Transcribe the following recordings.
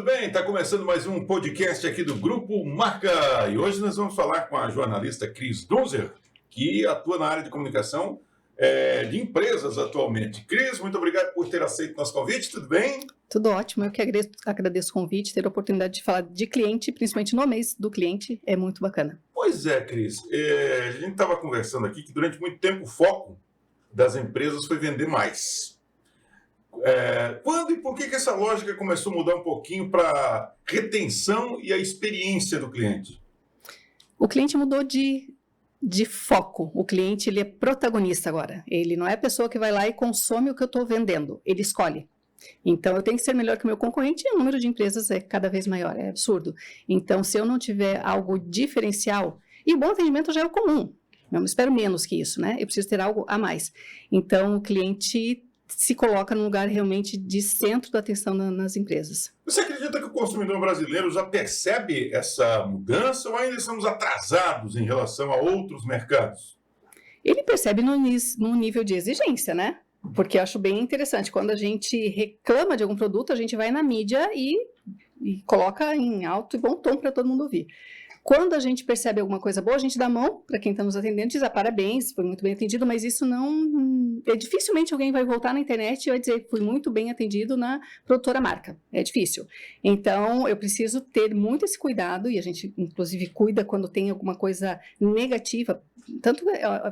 bem? Está começando mais um podcast aqui do Grupo Marca. E hoje nós vamos falar com a jornalista Cris Dunzer, que atua na área de comunicação de empresas atualmente. Cris, muito obrigado por ter aceito nosso convite, tudo bem? Tudo ótimo, eu que agradeço o convite, ter a oportunidade de falar de cliente, principalmente no mês do cliente, é muito bacana. Pois é, Cris, a gente estava conversando aqui que durante muito tempo o foco das empresas foi vender mais. Quando e por que essa lógica começou a mudar um pouquinho para retenção e a experiência do cliente? O cliente mudou de foco. O cliente ele é protagonista agora. Ele não é a pessoa que vai lá e consome o que eu estou vendendo. Ele escolhe. Então, eu tenho que ser melhor que o meu concorrente e o número de empresas é cada vez maior. É absurdo. Então, se eu não tiver algo diferencial, e o bom atendimento já é o comum. Eu não espero menos que isso, né? Eu preciso ter algo a mais. Então, o cliente se coloca num lugar realmente de centro da atenção nas empresas. Você acredita que o consumidor brasileiro já percebe essa mudança ou ainda estamos atrasados em relação a outros mercados? Ele percebe no nível de exigência, né? Porque eu acho bem interessante. Quando a gente reclama de algum produto, a gente vai na mídia e coloca em alto e bom tom para todo mundo ouvir. Quando a gente percebe alguma coisa boa, a gente dá a mão para quem está nos atendendo, diz parabéns, foi muito bem atendido, mas isso não... dificilmente alguém vai voltar na internet e vai dizer que fui muito bem atendido na produtora marca. É difícil. Então, eu preciso ter muito esse cuidado, e a gente, inclusive, cuida quando tem alguma coisa negativa. Tanto,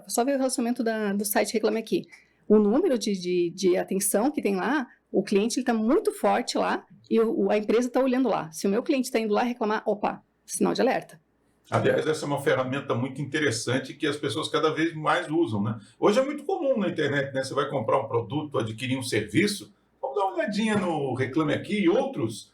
só ver o relacionamento do site Reclame Aqui. O número de atenção que tem lá, o cliente está muito forte lá e a empresa está olhando lá. Se o meu cliente está indo lá reclamar, opa, sinal de alerta. Aliás, essa é uma ferramenta muito interessante que as pessoas cada vez mais usam, né? Hoje é muito comum na internet, né? Você vai comprar um produto, adquirir um serviço, vamos dar uma olhadinha no Reclame Aqui e outros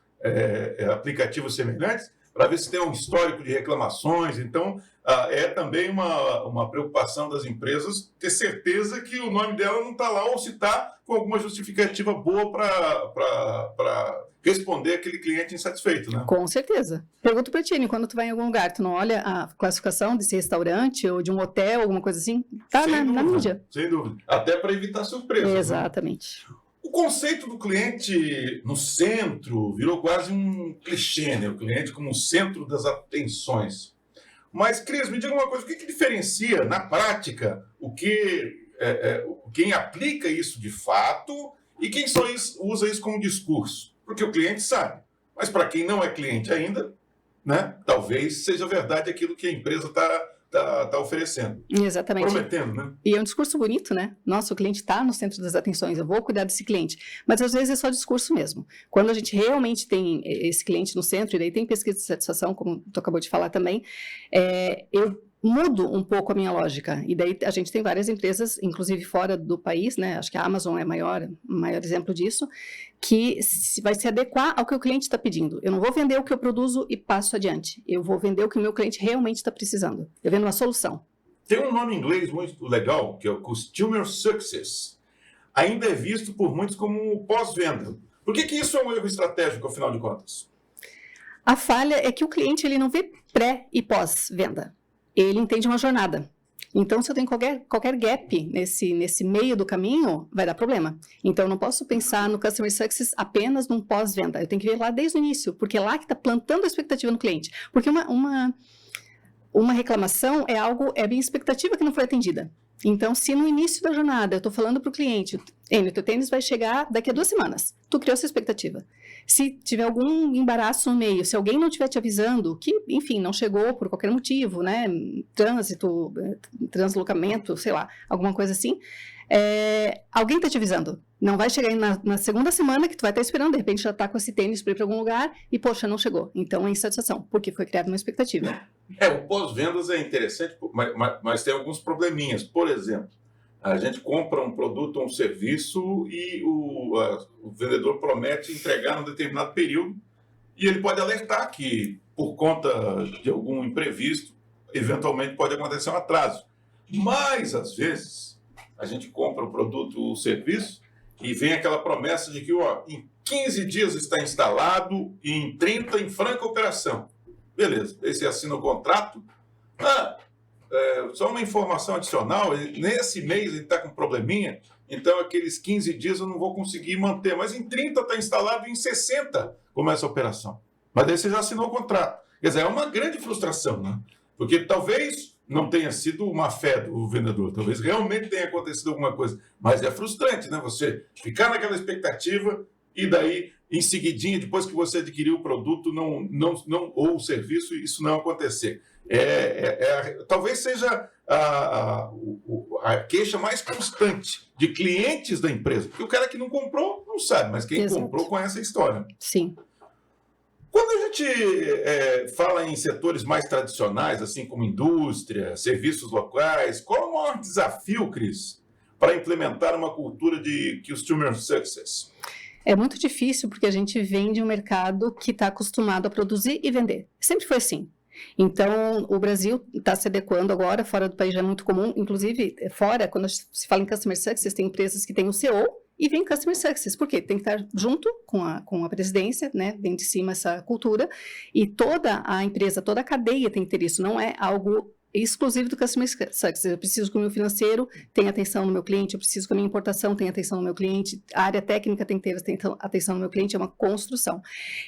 aplicativos semelhantes para ver se tem um histórico de reclamações. Então, é também uma preocupação das empresas ter certeza que o nome dela não está lá ou se está com alguma justificativa boa para responder aquele cliente insatisfeito, né? Com certeza. Pergunto para ti, quando tu vai em algum lugar, tu não olha a classificação desse restaurante ou de um hotel, alguma coisa assim? Tá na mídia. Sem dúvida. Até para evitar surpresas. Exatamente. Né? O conceito do cliente no centro virou quase um clichê, né? O cliente como o centro das atenções. Mas, Cris, me diga uma coisa, o que diferencia na prática quem aplica isso de fato e quem só usa isso como discurso? Porque o cliente sabe, mas para quem não é cliente ainda, né, talvez seja verdade aquilo que a empresa está oferecendo. Exatamente. Prometendo, né? E é um discurso bonito, né? Nossa, o cliente está no centro das atenções, eu vou cuidar desse cliente. Mas às vezes é só discurso mesmo. Quando a gente realmente tem esse cliente no centro, e daí tem pesquisa de satisfação, como tu acabou de falar também, eu mudo um pouco a minha lógica. E daí a gente tem várias empresas, inclusive fora do país, né? Acho que a Amazon é o maior exemplo disso, que vai se adequar ao que o cliente está pedindo. Eu não vou vender o que eu produzo e passo adiante. Eu vou vender o que o meu cliente realmente está precisando. Eu vendo uma solução. Tem um nome em inglês muito legal, que é o Customer Success. Ainda é visto por muitos como pós-venda. Por que isso é um erro estratégico, afinal de contas? A falha é que o cliente ele não vê pré e pós-venda. Ele entende uma jornada. Então, se eu tenho qualquer gap nesse meio do caminho, vai dar problema. Então, eu não posso pensar no Customer Success apenas num pós-venda. Eu tenho que ver lá desde o início, porque é lá que está plantando a expectativa no cliente. Porque uma reclamação é a minha expectativa que não foi atendida. Então, se no início da jornada eu estou falando para o cliente, o teu tênis vai chegar daqui a 2 semanas, tu criou essa expectativa. Se tiver algum embaraço no meio, se alguém não estiver te avisando, que, enfim, não chegou por qualquer motivo, né, trânsito, translocamento, sei lá, alguma coisa assim, alguém está te avisando. Não vai chegar na segunda semana que tu vai estar esperando, de repente já está com esse tênis para ir para algum lugar e, poxa, não chegou. Então, é insatisfação, porque foi criada uma expectativa. O pós-vendas é interessante, mas tem alguns probleminhas. Por exemplo, a gente compra um produto ou um serviço e o vendedor promete entregar num determinado período e ele pode alertar que, por conta de algum imprevisto, eventualmente pode acontecer um atraso. Mas, às vezes, a gente compra o produto ou o serviço e vem aquela promessa de que em 15 dias está instalado e em 30 em franca operação. Beleza, aí você assina o contrato. Só uma informação adicional, nesse mês ele está com um probleminha, então aqueles 15 dias eu não vou conseguir manter, mas em 30 está instalado e em 60 como é essa operação. Mas daí você já assinou o contrato. Quer dizer, é uma grande frustração, né? Porque talvez não tenha sido uma fé do vendedor, talvez realmente tenha acontecido alguma coisa, mas é frustrante, né? Você ficar naquela expectativa e daí, em seguidinha, depois que você adquiriu o produto ou o serviço, isso não acontecer. Talvez seja a queixa mais constante de clientes da empresa, porque o cara que não comprou não sabe, mas quem Exato. comprou conhece a história. Sim. Quando a gente fala em setores mais tradicionais, assim como indústria, serviços locais, qual é o maior desafio, Cris, para implementar uma cultura de Customer Success? É muito difícil porque a gente vem de um mercado que está acostumado a produzir e vender. Sempre foi assim. Então, o Brasil está se adequando agora, fora do país já é muito comum, inclusive fora, quando se fala em Customer Success, tem empresas que têm o CEO e vem Customer Success, porque tem que estar junto com a presidência, né, vem de cima essa cultura, e toda a empresa, toda a cadeia tem que ter isso, não é algo exclusivo do Customer Success. Eu preciso que o meu financeiro tenha atenção no meu cliente, eu preciso que a minha importação tenha atenção no meu cliente, a área técnica tem que ter atenção no meu cliente, é uma construção.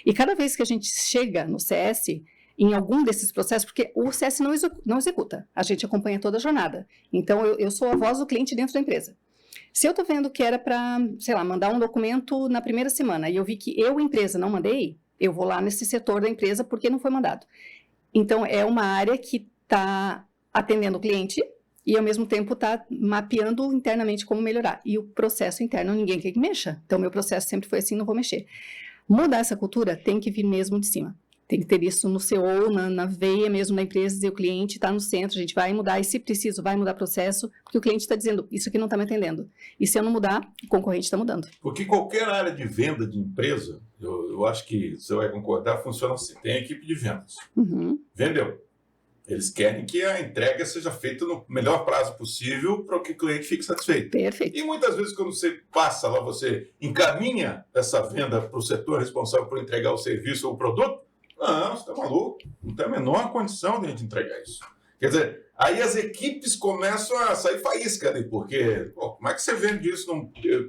E cada vez que a gente chega no CS, em algum desses processos, porque o CS não executa, a gente acompanha toda a jornada. Então, eu sou a voz do cliente dentro da empresa. Se eu estou vendo que era para, sei lá, mandar um documento na primeira semana e eu vi que eu, empresa, não mandei, eu vou lá nesse setor da empresa porque não foi mandado. Então, é uma área que está atendendo o cliente e, ao mesmo tempo, está mapeando internamente como melhorar. E o processo interno, ninguém quer que mexa. Então, meu processo sempre foi assim, não vou mexer. Mudar essa cultura tem que vir mesmo de cima. Tem que ter isso no CEO, na veia mesmo da empresa, e o cliente está no centro, a gente vai mudar, e se preciso, vai mudar processo, porque o cliente está dizendo, isso aqui não está me atendendo. E se eu não mudar, o concorrente está mudando. Porque qualquer área de venda de empresa, eu acho que você vai concordar, funciona assim. Tem a equipe de vendas. Uhum. Vendeu. Eles querem que a entrega seja feita no melhor prazo possível para que o cliente fique satisfeito. Perfeito. E muitas vezes, quando você passa lá, você encaminha essa venda para o setor responsável por entregar o serviço ou o produto, não, você está maluco. Não tem a menor condição de a gente entregar isso. Quer dizer, aí as equipes começam a sair faísca ali, porque como é que você vende isso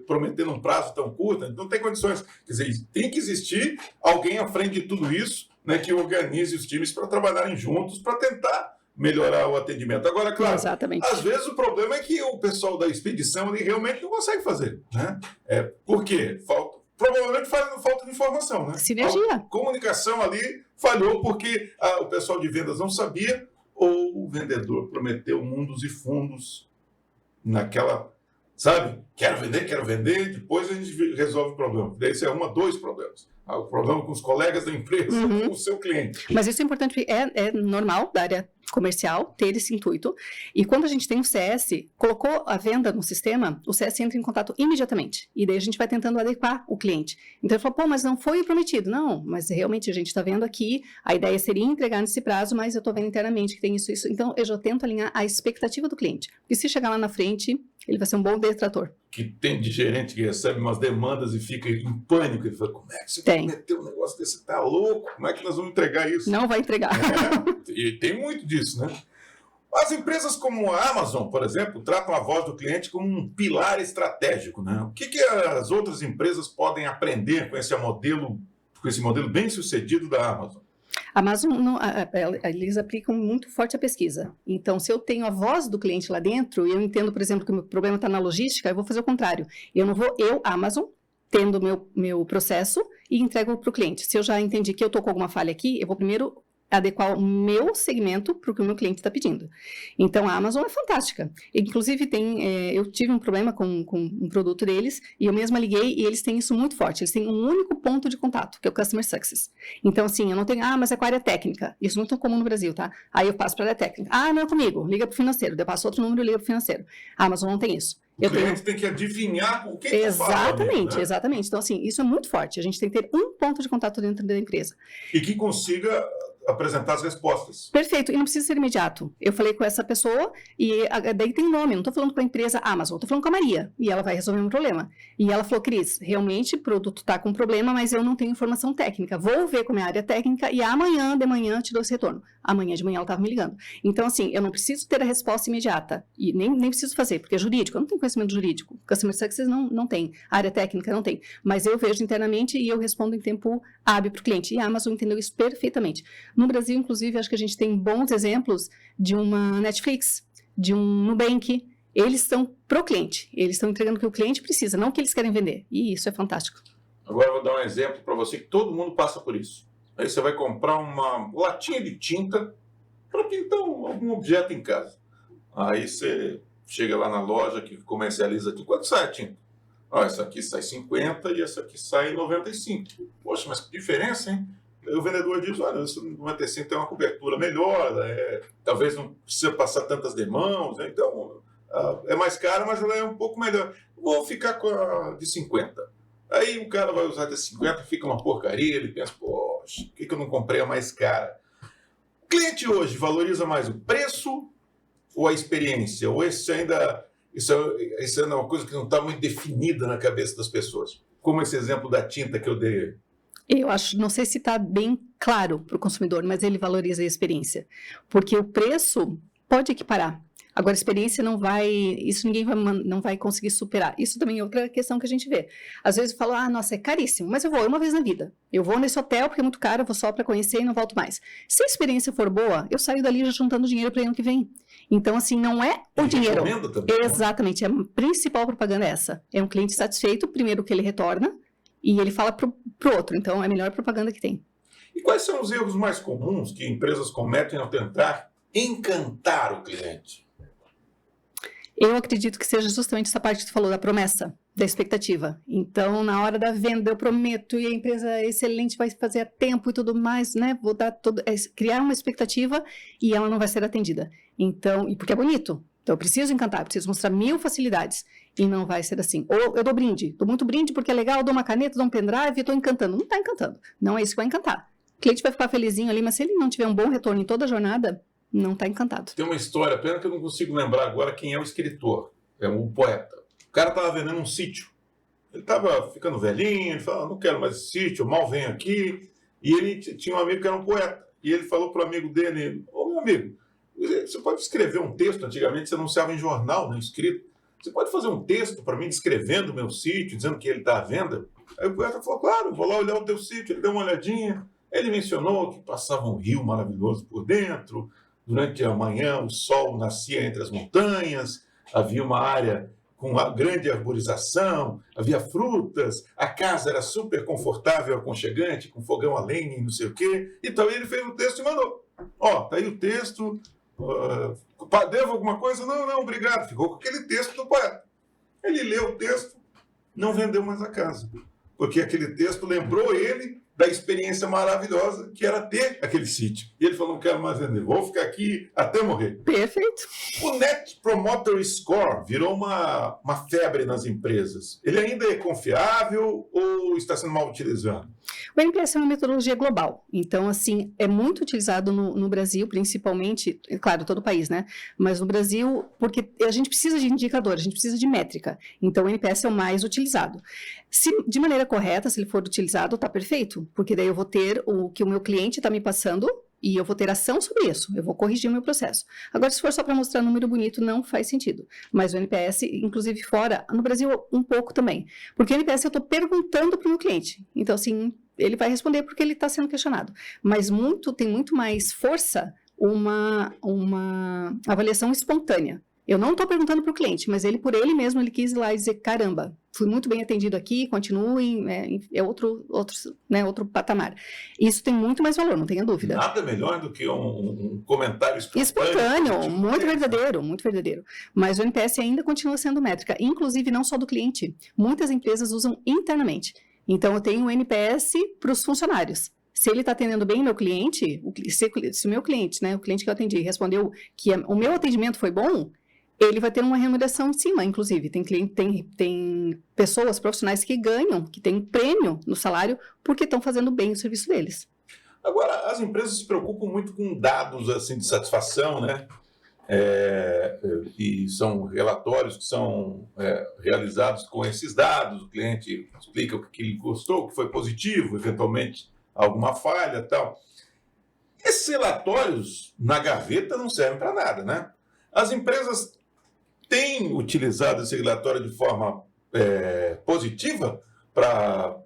prometendo um prazo tão curto? Não tem condições. Quer dizer, tem que existir alguém à frente de tudo isso, né, que organize os times para trabalharem juntos, para tentar melhorar o atendimento. Agora, claro, exatamente, às vezes o problema é que o pessoal da expedição ele realmente não consegue fazer. Né? Por quê? Provavelmente falta de informação, né? Sinergia. A comunicação ali falhou porque o pessoal de vendas não sabia ou o vendedor prometeu mundos e fundos naquela, sabe? Quero vender, depois a gente resolve o problema. Daí você arruma dois problemas. O problema com os colegas da empresa, com o seu cliente. Mas isso é importante, porque é normal da área comercial ter esse intuito. E quando a gente tem o CS, colocou a venda no sistema, o CS entra em contato imediatamente. E daí a gente vai tentando adequar o cliente. Então ele falou, pô, mas não foi prometido. Não, mas realmente a gente está vendo aqui, a ideia seria entregar nesse prazo, mas eu estou vendo internamente que tem isso. Então eu já tento alinhar a expectativa do cliente. Porque se chegar lá na frente, ele vai ser um bom detrator. Que tem de gerente que recebe umas demandas e fica em pânico. Ele fala, como é que você prometeu um negócio desse? Você tá louco? Como é que nós vamos entregar isso? Não vai entregar. E tem muito disso, né? As empresas como a Amazon, por exemplo, tratam a voz do cliente como um pilar estratégico, né? O que as outras empresas podem aprender com esse modelo bem sucedido da Amazon? A Amazon, eles aplicam muito forte a pesquisa. Então, se eu tenho a voz do cliente lá dentro, e eu entendo, por exemplo, que o meu problema está na logística, eu vou fazer o contrário. Eu não vou, Amazon, tendo meu processo e entrego para o cliente. Se eu já entendi que eu estou com alguma falha aqui, eu vou primeiro adequar o meu segmento para o que o meu cliente está pedindo. Então, a Amazon é fantástica. Inclusive, eu tive um problema com um produto deles, e eu mesma liguei, e eles têm isso muito forte. Eles têm um único ponto de contato, que é o Customer Success. Então, assim, eu não tenho, mas é com a área técnica. Isso não é tão comum no Brasil, tá? Aí eu passo para a área técnica. Não é comigo, liga para o financeiro. Eu passo outro número e liga para o financeiro. A Amazon não tem isso. O cliente tem que adivinhar o que está falando. Né? Exatamente. Então, assim, isso é muito forte. A gente tem que ter um ponto de contato dentro da empresa. E que consiga apresentar as respostas. Perfeito, e não precisa ser imediato. Eu falei com essa pessoa e daí tem nome, não estou falando com a empresa Amazon, estou falando com a Maria e ela vai resolver um problema. E ela falou, Cris, realmente o produto está com problema, mas eu não tenho informação técnica. Vou ver com a minha área técnica e amanhã de manhã te dou esse retorno. Amanhã de manhã ela estava me ligando. Então, assim, eu não preciso ter a resposta imediata e nem preciso fazer, porque é jurídico, eu não tenho conhecimento jurídico. Customer Success não tem, a área técnica não tem. Mas eu vejo internamente e eu respondo em tempo hábil para o cliente. E a Amazon entendeu isso perfeitamente. No Brasil, inclusive, acho que a gente tem bons exemplos de uma Netflix, de um Nubank. Eles estão pro cliente. Eles estão entregando o que o cliente precisa, não o que eles querem vender. E isso é fantástico. Agora eu vou dar um exemplo para você que todo mundo passa por isso. Aí você vai comprar uma latinha de tinta para pintar algum objeto em casa. Aí você chega lá na loja que comercializa tinta. Quanto sai a tinta? Essa aqui sai 50 e essa aqui sai 95. Poxa, mas que diferença, hein? Aí o vendedor diz, olha, esse 95 tem uma cobertura melhor, talvez não precisa passar tantas demãos, então é mais caro, mas ela é um pouco melhor. Vou ficar com a de 50. Aí o cara vai usar de 50, fica uma porcaria, ele pensa, poxa, por que eu não comprei a mais cara? O cliente hoje valoriza mais o preço ou a experiência? Ou isso ainda é uma coisa que não está muito definida na cabeça das pessoas? Como esse exemplo da tinta que eu dei. Eu acho, não sei se está bem claro para o consumidor, mas ele valoriza a experiência. Porque o preço pode equiparar. Agora, a experiência não vai, isso ninguém não vai conseguir superar. Isso também é outra questão que a gente vê. Às vezes eu falo, nossa, é caríssimo, mas eu vou uma vez na vida. Eu vou nesse hotel porque é muito caro, eu vou só para conhecer e não volto mais. Se a experiência for boa, eu saio dali já juntando dinheiro para o ano que vem. Então, assim, não é o dinheiro. Também, exatamente, a principal propaganda é essa. É um cliente satisfeito, primeiro que ele retorna, e ele fala pro outro. Então, é a melhor propaganda que tem. E quais são os erros mais comuns que empresas cometem ao tentar encantar o cliente? Eu acredito que seja justamente essa parte que tu falou, da promessa, da expectativa. Então, na hora da venda, eu prometo, e a empresa é excelente, vai fazer a tempo e tudo mais, né? Vou dar criar uma expectativa e ela não vai ser atendida. Então, e porque é bonito. Então, eu preciso encantar, preciso mostrar 1000 facilidades. E não vai ser assim. Ou eu dou brinde. Dou muito brinde porque é legal, dou uma caneta, dou um pendrive e estou encantando. Não está encantando. Não é isso que vai encantar. O cliente vai ficar felizinho ali, mas se ele não tiver um bom retorno em toda a jornada, não está encantado. Tem uma história, pena que eu não consigo lembrar agora quem é o escritor. É o poeta. O cara estava vendendo um sítio. Ele estava ficando velhinho, ele falou, não quero mais esse sítio, eu mal venho aqui. E ele tinha um amigo que era um poeta. E ele falou para o amigo dele, meu amigo, você pode escrever um texto, antigamente você anunciava em jornal, né, escrito. Você pode fazer um texto para mim descrevendo o meu sítio, dizendo que ele está à venda? Aí o poeta falou, claro, vou lá olhar o teu sítio. Ele deu uma olhadinha. Ele mencionou que passava um rio maravilhoso por dentro. Durante a manhã o sol nascia entre as montanhas. Havia uma área com uma grande arborização. Havia frutas. A casa era super confortável, aconchegante, com fogão a lenha e não sei o quê. Então ele fez o texto e mandou. Tá aí o texto... devo alguma coisa? Não, obrigado. Ficou com aquele texto do poeta. Ele leu o texto, não vendeu mais a casa. Porque aquele texto lembrou ele da experiência maravilhosa que era ter aquele sítio. E ele falou, não quero mais vender, vou ficar aqui até morrer. Perfeito. O Net Promoter Score virou uma febre nas empresas. Ele ainda é confiável ou está sendo mal utilizado? O NPS é uma metodologia global, então, assim, é muito utilizado no Brasil, principalmente, claro, todo o país, né? Mas no Brasil, porque a gente precisa de indicador, a gente precisa de métrica, então o NPS é o mais utilizado. Se de maneira correta, se ele for utilizado, tá perfeito, porque daí eu vou ter o que o meu cliente está me passando e eu vou ter ação sobre isso, eu vou corrigir o meu processo. Agora, se for só para mostrar número bonito, não faz sentido. Mas o NPS, inclusive fora, no Brasil um pouco também, porque o NPS eu estou perguntando para o meu cliente, então, assim, ele vai responder porque ele está sendo questionado. Mas tem muito mais força uma avaliação espontânea. Eu não estou perguntando para o cliente, mas ele, por ele mesmo, ele quis ir lá e dizer, caramba, fui muito bem atendido aqui, continue, é outro patamar. Isso tem muito mais valor, não tenha dúvida. Nada melhor do que um comentário espontâneo. Espontâneo, muito verdadeiro, muito verdadeiro. Mas o NPS ainda continua sendo métrica, inclusive não só do cliente. Muitas empresas usam internamente. Então, eu tenho o NPS para os funcionários. Se ele está atendendo bem o meu cliente, se o meu cliente, né, o cliente que eu atendi, respondeu que o meu atendimento foi bom, ele vai ter uma remuneração em cima, inclusive. Tem pessoas profissionais que ganham, que têm prêmio no salário, porque estão fazendo bem o serviço deles. Agora, as empresas se preocupam muito com dados assim, de satisfação, né? E são relatórios que são realizados com esses dados. O cliente explica o que lhe gostou, o que foi positivo, eventualmente alguma falha e tal. Esses relatórios na gaveta não servem para nada, né? As empresas têm utilizado esse relatório de forma positiva para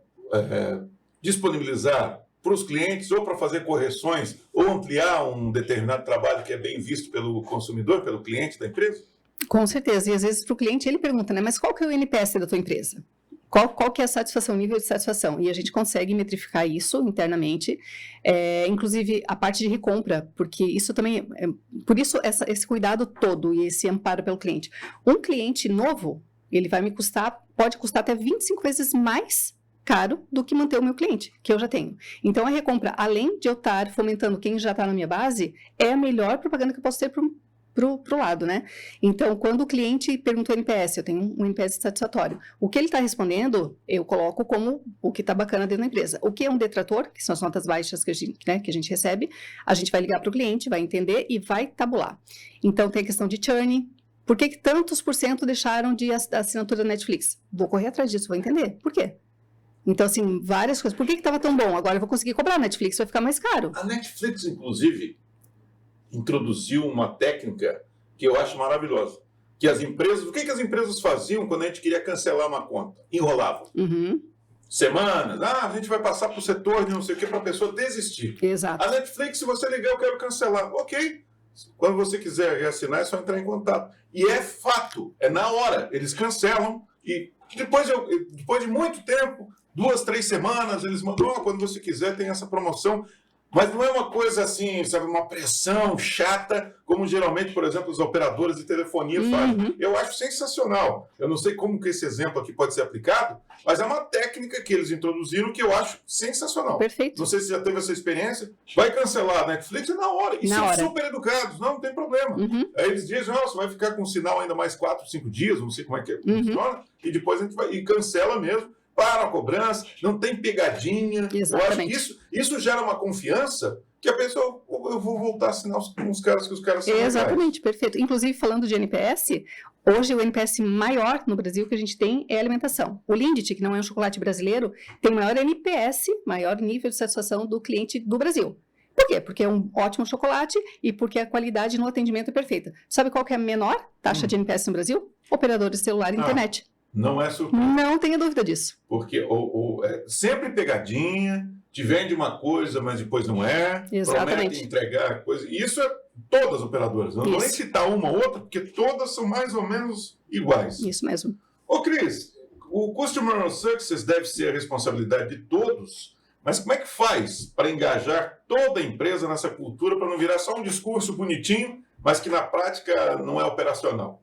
disponibilizar para os clientes ou para fazer correções ou ampliar um determinado trabalho que é bem visto pelo consumidor, pelo cliente da empresa? Com certeza. E às vezes para o cliente ele pergunta, né? Mas qual que é o NPS da tua empresa? Qual que é a satisfação, o nível de satisfação? E a gente consegue metrificar isso internamente, inclusive a parte de recompra, porque isso também, por isso esse cuidado todo e esse amparo pelo cliente. Um cliente novo, ele vai me custar, pode custar até 25 vezes mais caro do que manter o meu cliente, que eu já tenho. Então a recompra, além de eu estar fomentando quem já está na minha base, é a melhor propaganda que eu posso ter pro lado, né? Então, quando o cliente perguntou NPS, eu tenho um NPS satisfatório. O que ele está respondendo, eu coloco como o que está bacana dentro da empresa. O que é um detrator, que são as notas baixas que a gente recebe, a gente vai ligar para o cliente, vai entender e vai tabular. Então, tem a questão de churn. Por que tantos % deixaram de assinatura da Netflix? Vou correr atrás disso, vou entender. Por quê? Então, assim, várias coisas. Por que estava tão bom? Agora eu vou conseguir cobrar a Netflix, vai ficar mais caro. A Netflix, inclusive, introduziu uma técnica que eu acho maravilhosa. Que as empresas, o que as empresas faziam quando a gente queria cancelar uma conta? Enrolavam. Uhum. Semanas, a gente vai passar para o setor de não sei o que para a pessoa desistir. Exato. A Netflix, se você ligar, eu quero cancelar. Ok. Quando você quiser reassinar, é só entrar em contato. E é fato, é na hora. Eles cancelam e depois de muito tempo, 2, 3 semanas, eles mandam, quando você quiser, tem essa promoção. Mas não é uma coisa assim, sabe, uma pressão chata, como geralmente, por exemplo, os operadores de telefonia fazem. Eu acho sensacional. Eu não sei como que esse exemplo aqui pode ser aplicado, mas é uma técnica que eles introduziram que eu acho sensacional. Perfeito. Não sei se já teve essa experiência. Vai cancelar a Netflix na hora. E são super educados, não tem problema. Aí eles dizem, você vai ficar com o sinal ainda mais 4, 5 dias, não sei como é que funciona, e depois a gente vai e cancela mesmo. Para a cobrança, não tem pegadinha. Exatamente. Eu acho que isso gera uma confiança que a pessoa, eu vou voltar a assinar os caras que os caras são Exatamente, legais. Perfeito. Inclusive, falando de NPS, hoje o NPS maior no Brasil que a gente tem é a alimentação. O Lindt, que não é um chocolate brasileiro, tem o maior NPS, maior nível de satisfação do cliente do Brasil. Por quê? Porque é um ótimo chocolate e porque a qualidade no atendimento é perfeita. Sabe qual que é a menor taxa de NPS no Brasil? Operadores de celular e internet. Não é surpresa. Não tenha dúvida disso. Porque sempre pegadinha, te vende uma coisa, mas depois não é. Exatamente. Promete entregar coisa. E isso é todas as operadoras. Não vou nem citar uma ou outra, porque todas são mais ou menos iguais. Isso mesmo. Ô, Cris, o Customer Success deve ser a responsabilidade de todos, mas como é que faz para engajar toda a empresa nessa cultura para não virar só um discurso bonitinho, mas que na prática não é operacional?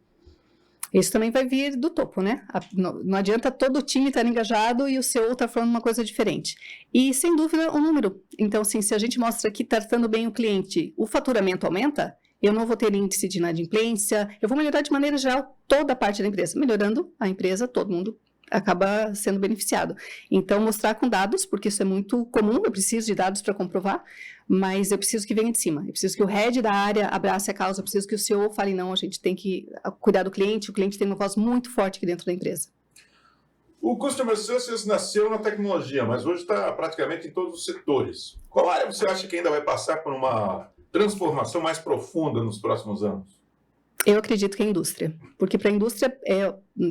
Isso também vai vir do topo, né? Não adianta todo o time estar engajado e o seu estar falando uma coisa diferente. E, sem dúvida, o número. Então, assim, se a gente mostra que tratando bem o cliente, o faturamento aumenta, eu não vou ter índice de inadimplência, eu vou melhorar de maneira geral toda a parte da empresa. Melhorando a empresa, todo mundo acaba sendo beneficiado. Então, mostrar com dados, porque isso é muito comum, eu preciso de dados para comprovar, mas eu preciso que venha de cima. Eu preciso que o head da área abrace a causa, eu preciso que o CEO fale, não, a gente tem que cuidar do cliente, o cliente tem uma voz muito forte aqui dentro da empresa. O Customer Success nasceu na tecnologia, mas hoje está praticamente em todos os setores. Qual área você acha que ainda vai passar por uma transformação mais profunda nos próximos anos? Eu acredito que é a indústria, porque para a indústria,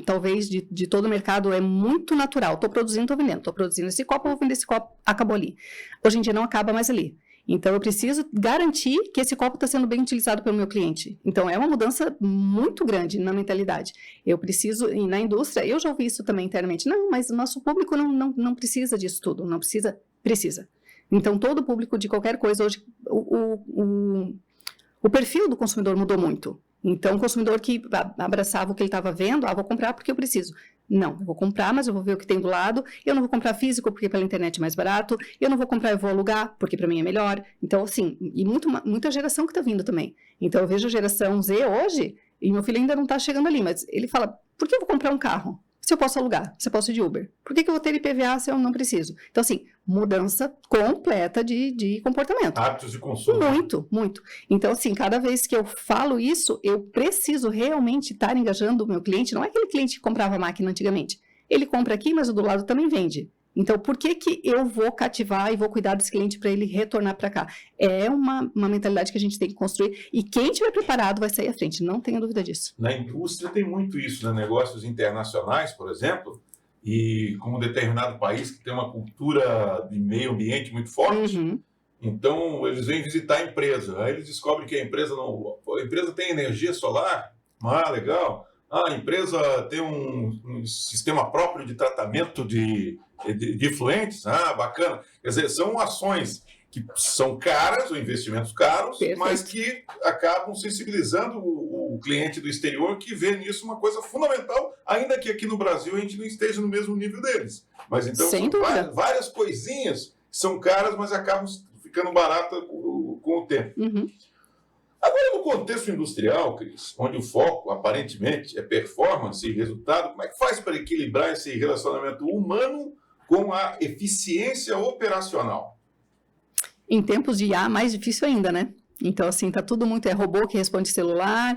talvez de todo o mercado, é muito natural. Estou produzindo, estou vendendo. Estou produzindo esse copo, vou vender esse copo, acabou ali. Hoje em dia não acaba mais ali. Então, eu preciso garantir que esse copo está sendo bem utilizado pelo meu cliente. Então, é uma mudança muito grande na mentalidade. Eu preciso, e na indústria, eu já ouvi isso também internamente, não, mas o nosso público não precisa disso tudo, não precisa. Então, todo público de qualquer coisa, hoje, o perfil do consumidor mudou muito. Então, o consumidor que abraçava o que ele estava vendo, vou comprar porque eu preciso. Não, eu vou comprar, mas eu vou ver o que tem do lado. Eu não vou comprar físico porque pela internet é mais barato. Eu não vou comprar, eu vou alugar porque para mim é melhor. Então, assim, e muita geração que está vindo também. Então, eu vejo a geração Z hoje, e meu filho ainda não está chegando ali, mas ele fala, por que eu vou comprar um carro? se eu posso alugar, se eu posso ir de Uber? Por que eu vou ter IPVA se eu não preciso? Então, assim, mudança completa de comportamento. Hábitos de consumo. Muito, muito. Então, assim, cada vez que eu falo isso, eu preciso realmente estar engajando o meu cliente. Não é aquele cliente que comprava máquina antigamente. Ele compra aqui, mas o do lado também vende. Então, por que eu vou cativar e vou cuidar desse cliente para ele retornar para cá? É uma mentalidade que a gente tem que construir e quem estiver preparado vai sair à frente, não tenha dúvida disso. Na indústria tem muito isso, né? Negócios internacionais, por exemplo, e como determinado país que tem uma cultura de meio ambiente muito forte, então eles vêm visitar a empresa, aí eles descobrem que a empresa tem energia solar, legal, a empresa tem um sistema próprio de tratamento de efluentes, bacana. Quer dizer, são ações que são caras, ou investimentos caros, Perfeito. Mas que acabam sensibilizando o cliente do exterior, que vê nisso uma coisa fundamental, ainda que aqui no Brasil a gente não esteja no mesmo nível deles. Mas então Sem são dúvida. várias coisinhas que são caras, mas acabam ficando baratas com o tempo. Agora, no contexto industrial, Cris, onde o foco, aparentemente, é performance e resultado, como é que faz para equilibrar esse relacionamento humano com a eficiência operacional? Em tempos de IA, mais difícil ainda, né? Então, assim, tá tudo muito, robô que responde celular,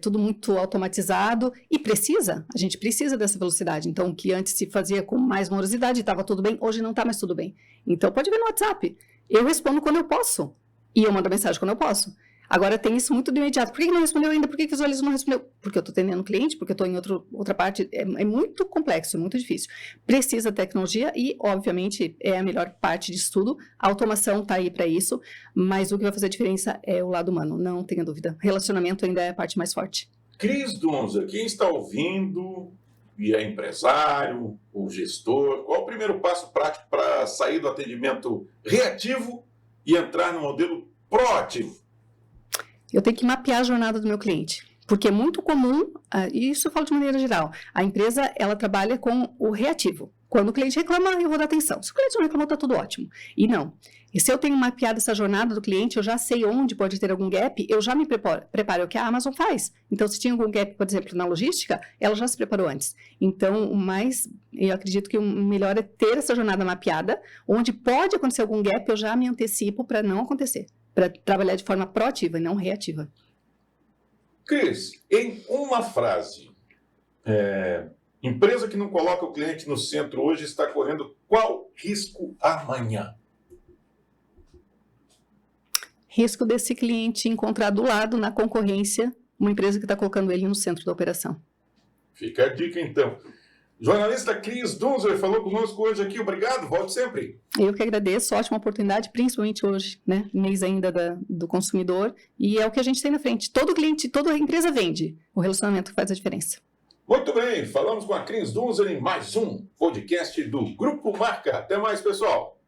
tudo muito automatizado e a gente precisa dessa velocidade. Então, o que antes se fazia com mais morosidade, estava tudo bem, hoje não está mais tudo bem. Então, pode ver no WhatsApp, eu respondo quando eu posso e eu mando mensagem quando eu posso. Agora, tem isso muito de imediato. Por que não respondeu ainda? Por que visualiza não respondeu? Porque eu estou atendendo cliente, porque eu estou em outra parte. É muito complexo, muito difícil. Precisa de tecnologia e, obviamente, é a melhor parte disso tudo. A automação está aí para isso, mas o que vai fazer a diferença é o lado humano, não tenha dúvida. Relacionamento ainda é a parte mais forte. Cris Dunza, quem está ouvindo e é empresário ou gestor, qual o primeiro passo prático para sair do atendimento reativo e entrar no modelo proativo? Eu tenho que mapear a jornada do meu cliente, porque é muito comum, e isso eu falo de maneira geral, a empresa, ela trabalha com o reativo. Quando o cliente reclama, eu vou dar atenção. Se o cliente não reclamou, está tudo ótimo. E não. E se eu tenho mapeado essa jornada do cliente, eu já sei onde pode ter algum gap, eu já me preparo. É o que a Amazon faz. Então, se tinha algum gap, por exemplo, na logística, ela já se preparou antes. Então, eu acredito que o melhor é ter essa jornada mapeada, onde pode acontecer algum gap, eu já me antecipo para não acontecer. Para trabalhar de forma proativa e não reativa. Cris, em uma frase, empresa que não coloca o cliente no centro hoje está correndo qual risco amanhã? Risco desse cliente encontrar do lado, na concorrência, uma empresa que está colocando ele no centro da operação. Fica a dica, então. Jornalista Cris Dunza falou conosco hoje aqui. Obrigado, volte sempre. Eu que agradeço, ótima oportunidade, principalmente hoje, né? Mês ainda do consumidor. E é o que a gente tem na frente. Todo cliente, toda empresa vende. O relacionamento faz a diferença. Muito bem, falamos com a Cris Dunza em mais um podcast do Grupo Marca. Até mais, pessoal.